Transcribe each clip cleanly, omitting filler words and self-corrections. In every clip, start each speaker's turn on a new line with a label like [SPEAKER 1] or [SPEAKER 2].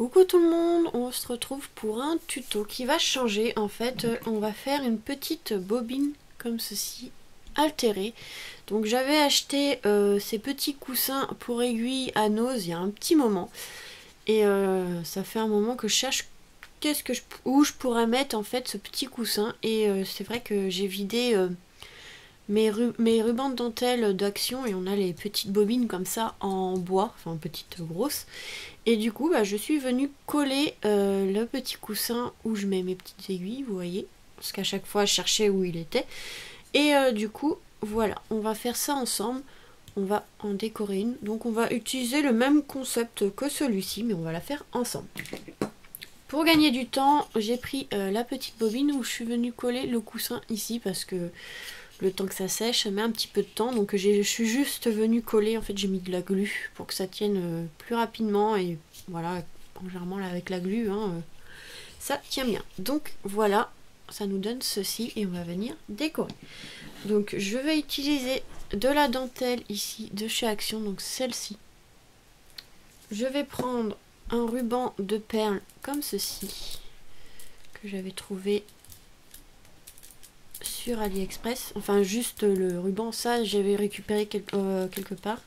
[SPEAKER 1] Coucou tout le monde, on se retrouve pour un tuto qui va changer. En fait, on va faire une petite bobine comme ceci, altérée. Donc j'avais acheté ces petits coussins pour aiguilles à Nose il y a un petit moment. Et ça fait un moment que je cherche où je pourrais mettre en fait ce petit coussin. Et c'est vrai que j'ai vidé mes rubans de dentelle d'Action et on a les petites bobines comme ça en bois, enfin petites grosses. Et du coup, je suis venue coller le petit coussin où je mets mes petites aiguilles, vous voyez. Parce qu'à chaque fois, je cherchais où il était. Et du coup, voilà, on va faire ça ensemble. On va en décorer une. Donc on va utiliser le même concept que celui-ci, mais on va la faire ensemble. Pour gagner du temps, j'ai pris la petite bobine où je suis venue coller le coussin ici parce que le temps que ça sèche, ça met un petit peu de temps. Donc je suis juste venue coller, en fait j'ai mis de la glu pour que ça tienne plus rapidement. Et voilà, généralement là, avec la glu, ça tient bien. Donc voilà, ça nous donne ceci et on va venir décorer. Donc je vais utiliser de la dentelle ici de chez Action, donc celle-ci. Je vais prendre un ruban de perles comme ceci, que j'avais trouvé sur AliExpress, enfin juste le ruban, ça j'avais récupéré quelque part,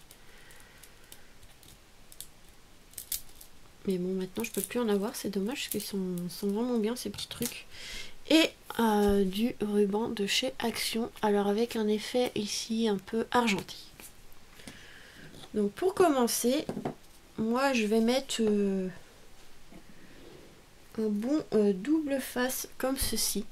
[SPEAKER 1] mais bon maintenant je peux plus en avoir, c'est dommage parce qu'ils sont vraiment bien ces petits trucs. Et du ruban de chez Action, alors avec un effet ici un peu argenté. Donc pour commencer, moi je vais mettre un bon double face comme ceci.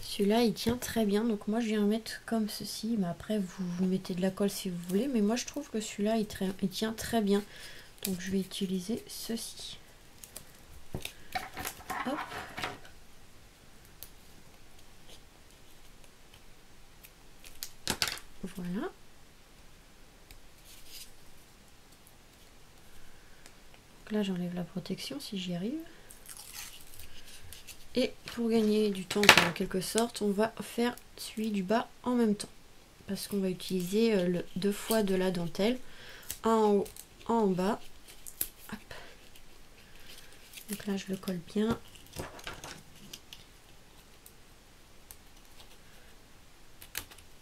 [SPEAKER 1] Celui-là il tient très bien, donc moi je viens mettre comme ceci, mais après vous mettez de la colle si vous voulez, mais moi je trouve que celui-là il tient très bien, donc je vais utiliser ceci. Hop. Voilà. Donc là j'enlève la protection si j'y arrive. Et pour gagner du temps en quelque sorte, on va faire celui du bas en même temps. Parce qu'on va utiliser deux fois de la dentelle. Un en haut, un en bas. Hop. Donc là je le colle bien.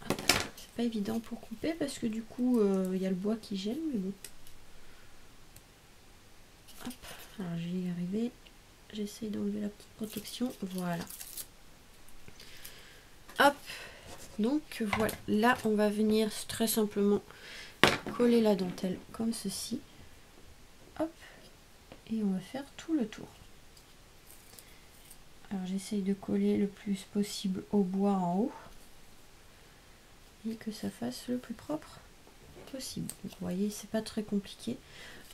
[SPEAKER 1] C'est pas évident pour couper parce que du coup il y a le bois qui gêne, mais bon. Hop. Alors je vais y arriver. J'essaye d'enlever la petite protection. Voilà. Hop. Donc voilà. Là on va venir très simplement coller la dentelle comme ceci. Hop. Et on va faire tout le tour. Alors j'essaye de coller le plus possible au bois en haut et que ça fasse le plus propre possible. Donc vous voyez, c'est pas très compliqué.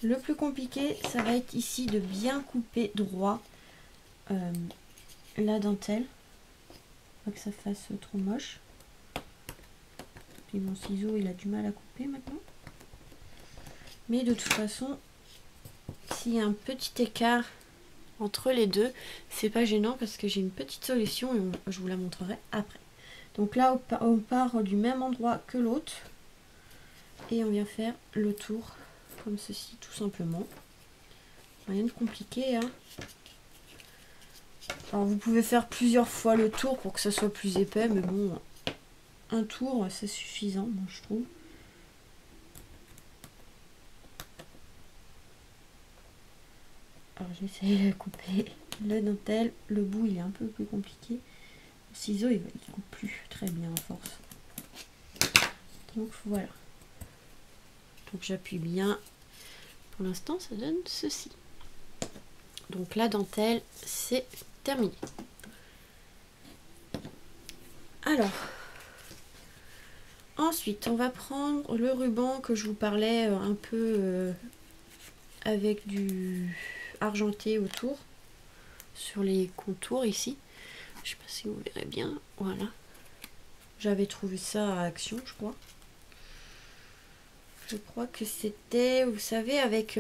[SPEAKER 1] Le plus compliqué, ça va être ici de bien couper droit la dentelle, pas que ça fasse trop moche. Puis mon ciseau il a du mal à couper maintenant, mais de toute façon s'il y a un petit écart entre les deux, c'est pas gênant parce que j'ai une petite solution et je vous la montrerai après. Donc là on part du même endroit que l'autre et on vient faire le tour comme ceci tout simplement. Rien de compliqué, hein. Alors vous pouvez faire plusieurs fois le tour pour que ça soit plus épais, mais bon, un tour c'est suffisant, moi je trouve. Alors j'essaie de couper la dentelle, le bout il est un peu plus compliqué. Le ciseau il coupe plus très bien à force. Donc voilà. Donc j'appuie bien. Pour l'instant ça donne ceci. Donc la dentelle c'est terminé. Alors ensuite on va prendre le ruban que je vous parlais un peu avec du argenté autour sur les contours ici. Je sais pas si vous verrez bien. Voilà. J'avais trouvé ça à Action, je crois. Je crois que c'était, vous savez, avec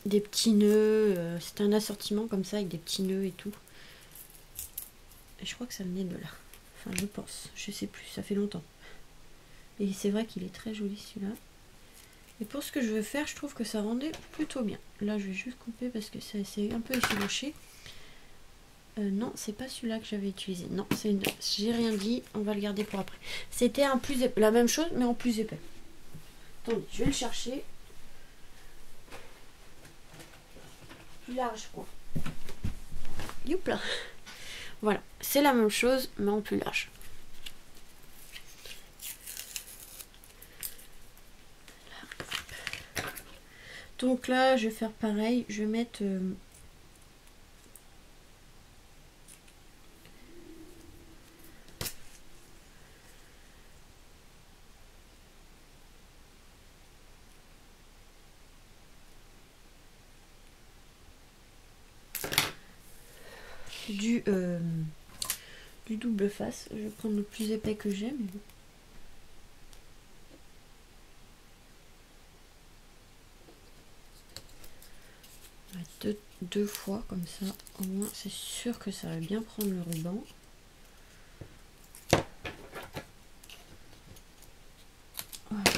[SPEAKER 1] des petits nœuds. C'était un assortiment comme ça avec des petits nœuds et tout. Et je crois que ça venait de là. Enfin, je pense. Je sais plus, ça fait longtemps. Et c'est vrai qu'il est très joli celui-là. Et pour ce que je veux faire, je trouve que ça rendait plutôt bien. Là, je vais juste couper parce que c'est un peu effiloché. Non, c'est pas celui-là que j'avais utilisé. Non, c'est une... J'ai rien dit, on va le garder pour après. C'était un plus épais. La même chose, mais en plus épais. Attendez, je vais le chercher. Plus large, quoi. Youpla. Voilà, c'est la même chose, mais en plus large. Donc là, je vais faire pareil. Je vais mettre... du double face. Je vais prendre le plus épais que j'ai, mais bon. Deux fois comme ça, au moins c'est sûr que ça va bien prendre le ruban. Voilà.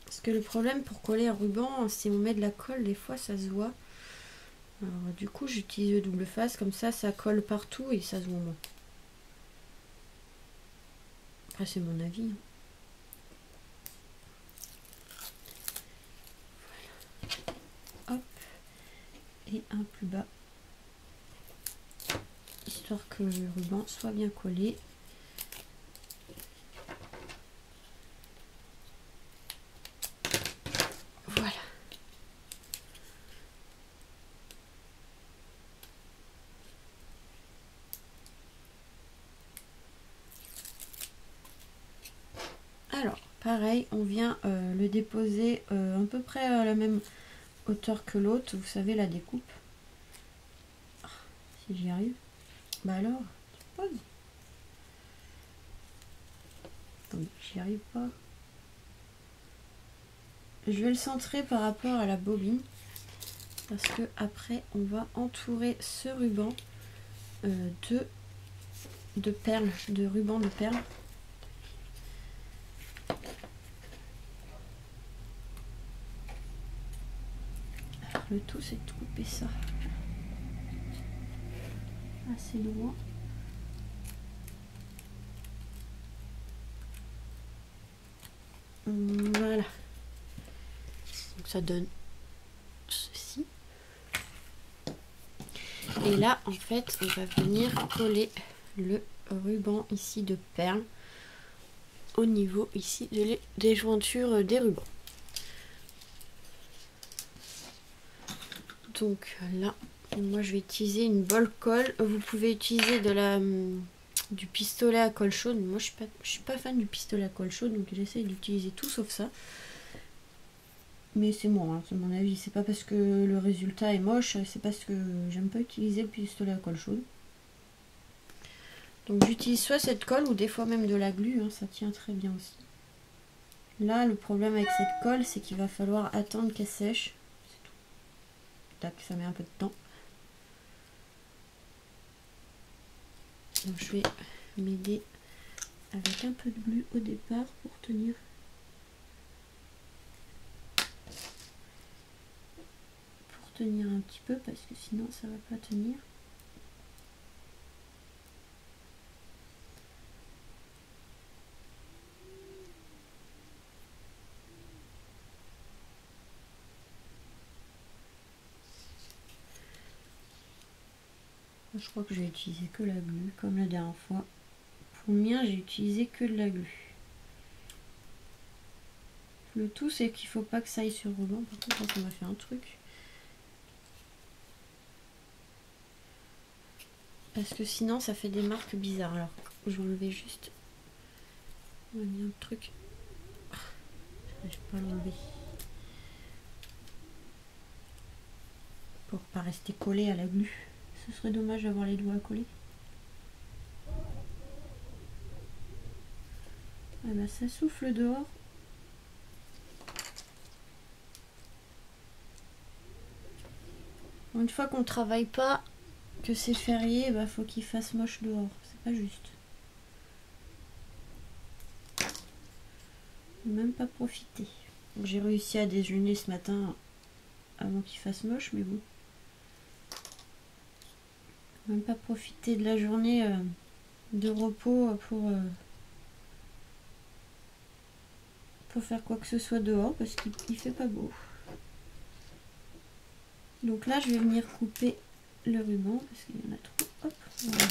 [SPEAKER 1] Parce que le problème pour coller un ruban, si on met de la colle, des fois ça se voit. Alors, du coup j'utilise le double face, comme ça ça colle partout et ça se voit moins. Après c'est mon avis. Voilà. Hop. Et un plus bas. Histoire que le ruban soit bien collé. Voilà. Alors, pareil, on vient le déposer à peu près à la même hauteur que l'autre. Vous savez, la découpe. Ah, si j'y arrive. Bah alors, tu poses. Attendez, j'y arrive pas. Je vais le centrer par rapport à la bobine. Parce que après, on va entourer ce ruban de perles, de ruban de perles. Alors, le tout, c'est de couper ça assez loin. Voilà. Donc ça donne ceci. Et là, en fait, on va venir coller le ruban ici de perles au niveau ici des jointures des rubans. Donc là, moi je vais utiliser une bol colle. Vous pouvez utiliser du pistolet à colle chaude. Moi je suis pas fan du pistolet à colle chaude, donc j'essaie d'utiliser tout sauf ça. Mais c'est moi, hein, c'est mon avis. C'est pas parce que le résultat est moche, c'est parce que j'aime pas utiliser le pistolet à colle chaude. Donc j'utilise soit cette colle ou des fois même de la glu, hein, ça tient très bien aussi. Là, le problème avec cette colle, c'est qu'il va falloir attendre qu'elle sèche. C'est tout. Tac, ça met un peu de temps. Donc je vais m'aider avec un peu de glu au départ pour tenir. Pour tenir un petit peu parce que sinon ça va pas tenir. Je crois que j'ai utilisé que la glu comme la dernière fois. Pour le mien, j'ai utilisé que de la glu. Le tout, c'est qu'il faut pas que ça aille sur le ruban. Par contre, on va faire un truc. Parce que sinon, ça fait des marques bizarres. Alors, je vais enlever juste. On va mettre un truc. Je vais pas l'enlever. Pour pas rester collé à la glu. Ce serait dommage d'avoir les doigts collés. Ah bah, ça souffle dehors. Une fois qu'on travaille pas, que c'est férié, bah faut qu'il fasse moche dehors. C'est pas juste. Même pas profité. J'ai réussi à déjeuner ce matin avant qu'il fasse moche, mais bon. Même pas profiter de la journée de repos pour faire quoi que ce soit dehors parce qu'il fait pas beau. Donc là, je vais venir couper le ruban parce qu'il y en a trop. Hop, voilà.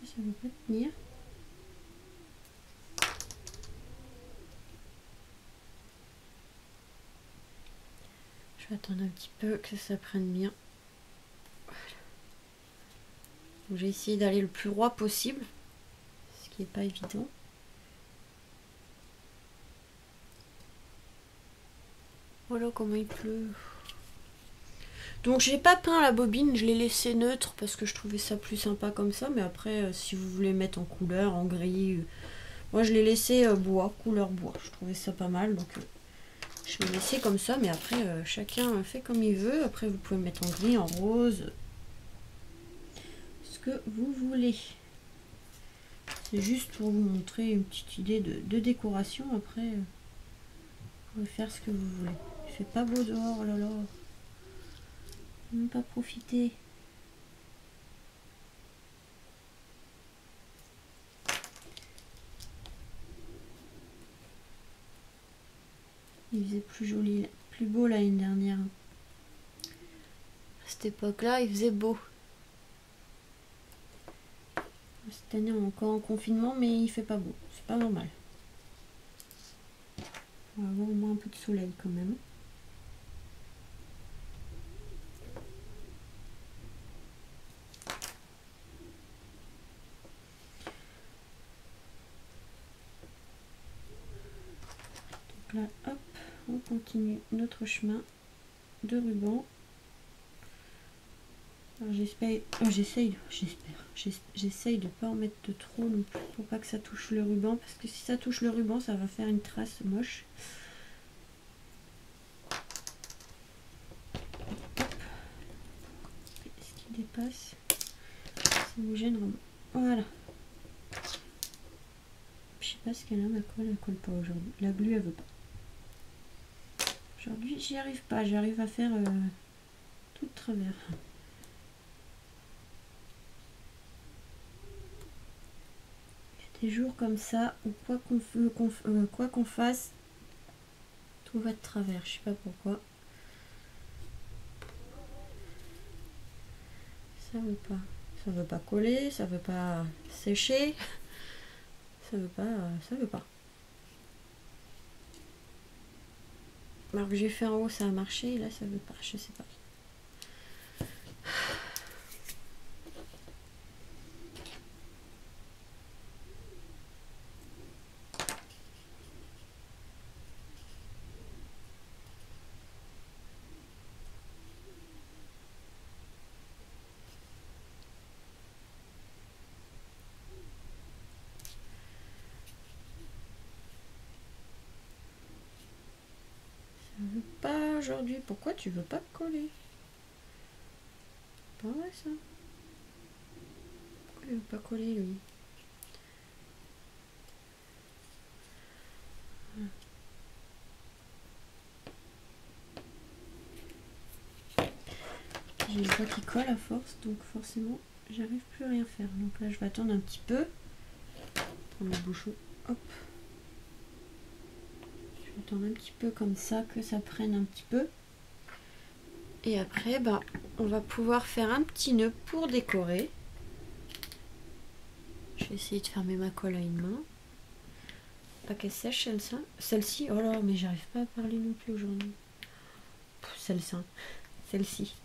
[SPEAKER 1] Ça ne va pas tenir. Je vais attendre un petit peu que ça prenne bien. Voilà. J'ai essayé d'aller le plus droit possible, ce qui n'est pas évident. Voilà comment il pleut. Donc j'ai pas peint la bobine, je l'ai laissé neutre parce que je trouvais ça plus sympa comme ça. Mais après, si vous voulez mettre en couleur, en gris, moi je l'ai laissé bois, couleur bois. Je trouvais ça pas mal, donc je vais laisser comme ça. Mais après, chacun fait comme il veut. Après, vous pouvez mettre en gris, en rose, ce que vous voulez. C'est juste pour vous montrer une petite idée de décoration. Après, vous pouvez faire ce que vous voulez. Il fait pas beau dehors, oh là là. Même pas profiter. Il faisait plus joli, plus beau l'année dernière. À cette époque-là, il faisait beau. Cette année, on est encore en confinement, mais il fait pas beau. C'est pas normal. On va avoir au moins un peu de soleil quand même. Donc là, hop, on continue notre chemin de ruban. J'essaye de pas en mettre de trop non plus pour pas que ça touche le ruban, parce que si ça touche le ruban, ça va faire une trace moche. Ce qui dépasse, ça nous gêne vraiment. Voilà. Je sais pas ce qu'elle a, ma colle, elle colle pas aujourd'hui. La glu, elle veut pas. Aujourd'hui, j'y arrive pas. J'arrive à faire tout de travers. Des jours comme ça où quoi qu'on fasse, tout va de travers. Je sais pas pourquoi. Ça veut pas coller, ça veut pas sécher, ça veut pas. Alors que j'ai fait en haut, ça a marché, et là ça veut pas, je sais pas. Veut pas aujourd'hui. Pourquoi tu veux pas coller? Pas vrai ça. Pourquoi il veut pas coller lui? J'ai le doigt qui colle à force, donc forcément j'arrive plus à rien faire. Donc là je vais attendre un petit peu. Prendre le bouchon. Hop. Je vais attendre un petit peu comme ça, que ça prenne un petit peu. Et après, ben, on va pouvoir faire un petit nœud pour décorer. Je vais essayer de fermer ma colle à une main. Pas qu'elle sèche celle-ci. Oh là, mais j'arrive pas à parler non plus aujourd'hui. Celle-ci.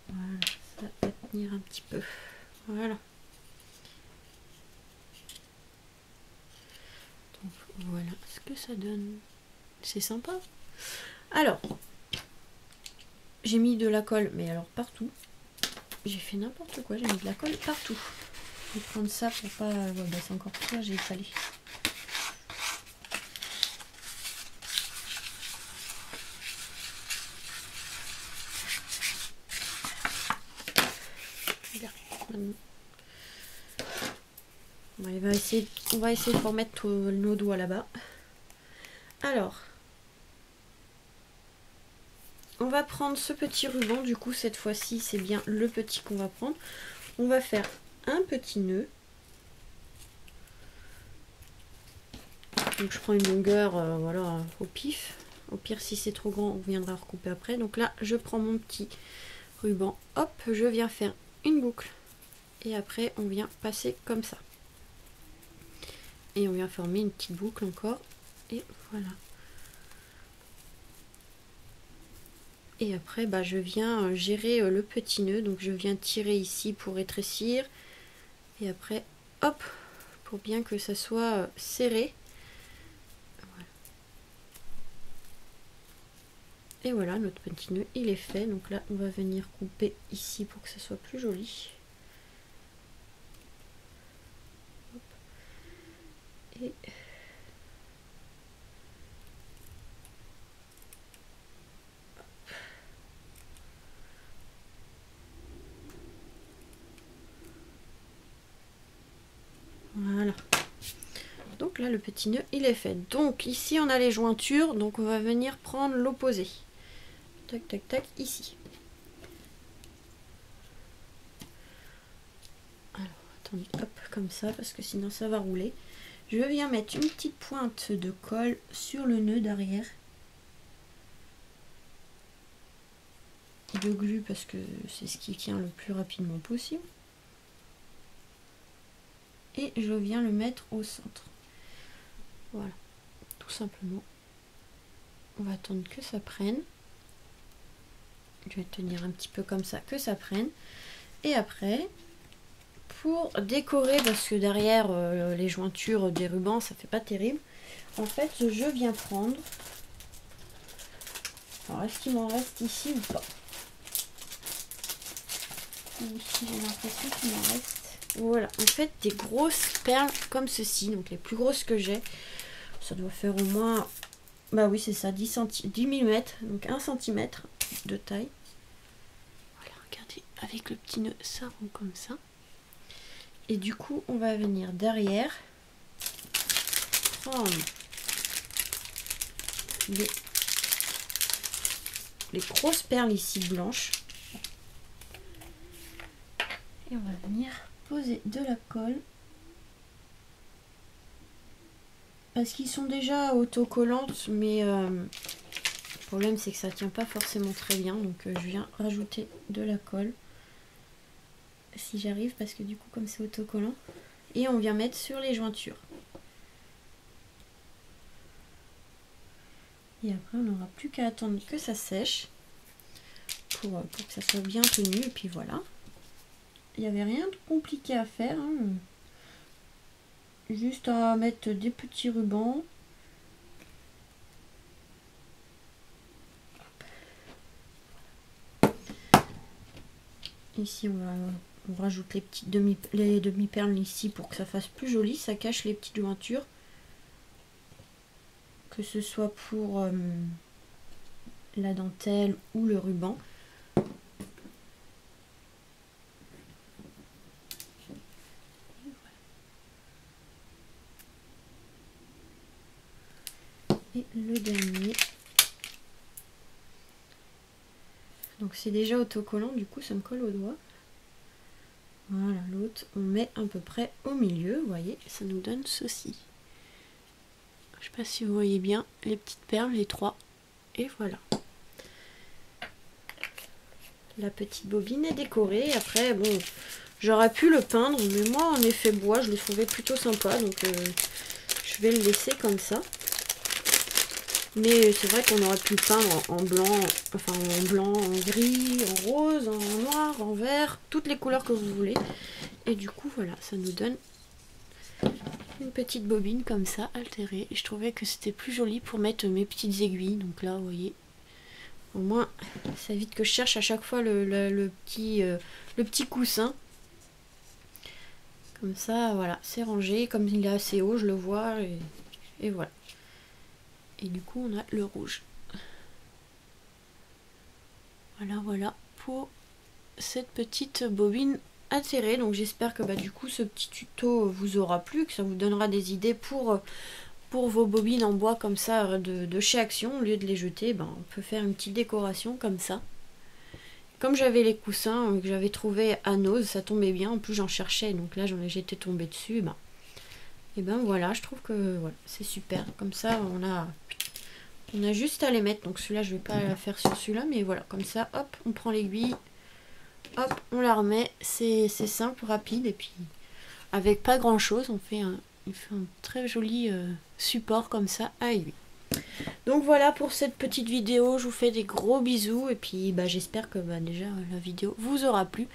[SPEAKER 1] Voilà, ça va tenir un petit peu. Voilà. Donc voilà ce que ça donne. C'est sympa. Alors, j'ai mis de la colle, mais alors partout. J'ai fait n'importe quoi, j'ai mis de la colle partout. Je vais prendre ça pour pas... Ouais, bah c'est encore pire, j'ai étalé. non. On va essayer de remettre nos doigts là-bas. Alors, on va prendre ce petit ruban. Du coup, cette fois-ci, c'est bien le petit qu'on va prendre. On va faire un petit nœud. Donc, je prends une longueur, voilà, au pif. Au pire, si c'est trop grand, on viendra recouper après. Donc là, je prends mon petit ruban. Hop, je viens faire une boucle. Et après, on vient passer comme ça. Et on vient former une petite boucle encore. Et voilà. Et après, bah, je viens gérer le petit nœud. Donc je viens tirer ici pour rétrécir. Et après, hop, pour bien que ça soit serré. Voilà. Et voilà, notre petit nœud, il est fait. Donc là, on va venir couper ici pour que ça soit plus joli. Hop. Et... voilà. Donc là, le petit nœud, il est fait. Donc ici, on a les jointures. Donc on va venir prendre l'opposé. Tac, tac, tac, ici. Alors, attendez, hop, comme ça, parce que sinon ça va rouler. Je viens mettre une petite pointe de colle sur le nœud derrière. De glu, parce que c'est ce qui tient le plus rapidement possible. Et je viens le mettre au centre. Voilà, tout simplement. On va attendre que ça prenne. Je vais tenir un petit peu comme ça, que ça prenne. Et après, pour décorer, parce que derrière les jointures des rubans, ça fait pas terrible. En fait, je viens prendre... Alors, est-ce qu'il m'en reste ici ou pas? Ici, j'ai l'impression qu'il m'en reste. Voilà, en fait, des grosses perles comme ceci, donc les plus grosses que j'ai. Ça doit faire au moins... Bah oui, c'est ça, 10 mm, donc 1 cm de taille. Voilà, regardez, avec le petit nœud, ça rond comme ça. Et du coup, on va venir derrière prendre les grosses perles ici blanches. Et on va venir poser de la colle. Parce qu'ils sont déjà autocollantes, mais le problème c'est que ça tient pas forcément très bien. Donc je viens rajouter de la colle. Si j'arrive, parce que du coup comme c'est autocollant. Et on vient mettre sur les jointures. Et après on n'aura plus qu'à attendre que ça sèche. Pour que ça soit bien tenu. Et puis voilà. Il n'y avait rien de compliqué à faire. Hein. Juste à mettre des petits rubans. Ici on rajoute les petites demi-perles ici pour que ça fasse plus joli. Ça cache les petites jointures. Que ce soit pour la dentelle ou le ruban. Et le dernier. Donc c'est déjà autocollant, du coup ça me colle au doigt. Voilà, l'autre on met à peu près au milieu, vous voyez, ça nous donne ceci. Je sais pas si vous voyez bien les petites perles, les trois. Et voilà. La petite bobine est décorée. Après, bon, j'aurais pu le peindre, mais moi en effet bois, je le trouvais plutôt sympa, donc je vais le laisser comme ça. Mais c'est vrai qu'on aurait pu le peindre en blanc, enfin en blanc, en gris, en rose, en noir, en vert, toutes les couleurs que vous voulez. Et du coup, voilà, ça nous donne une petite bobine comme ça, altérée. Et je trouvais que c'était plus joli pour mettre mes petites aiguilles. Donc là, vous voyez, au moins, ça évite que je cherche à chaque fois le petit coussin. Comme ça, voilà, c'est rangé. Comme il est assez haut, je le vois. Et voilà. Et du coup, on a le rouge. Voilà, voilà pour cette petite bobine atterré. Donc j'espère que du coup ce petit tuto vous aura plu, que ça vous donnera des idées pour vos bobines en bois comme ça de chez Action. Au lieu de les jeter, on peut faire une petite décoration comme ça. Comme j'avais les coussins que j'avais trouvé à Nose, ça tombait bien. En plus j'en cherchais, donc là j'étais tombée dessus. Et voilà, je trouve que voilà, c'est super. Comme ça on a juste à les mettre. Donc celui-là je vais pas la faire sur celui-là, mais voilà, comme ça, hop, on prend l'aiguille, hop, on la remet. C'est simple, rapide, et puis avec pas grand chose, on fait un très joli support comme ça à aiguille. Donc voilà pour cette petite vidéo, je vous fais des gros bisous et puis j'espère que déjà la vidéo vous aura plu.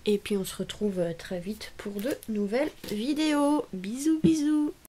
[SPEAKER 1] Et puis on se retrouve très vite pour de nouvelles vidéos. Bisous bisous.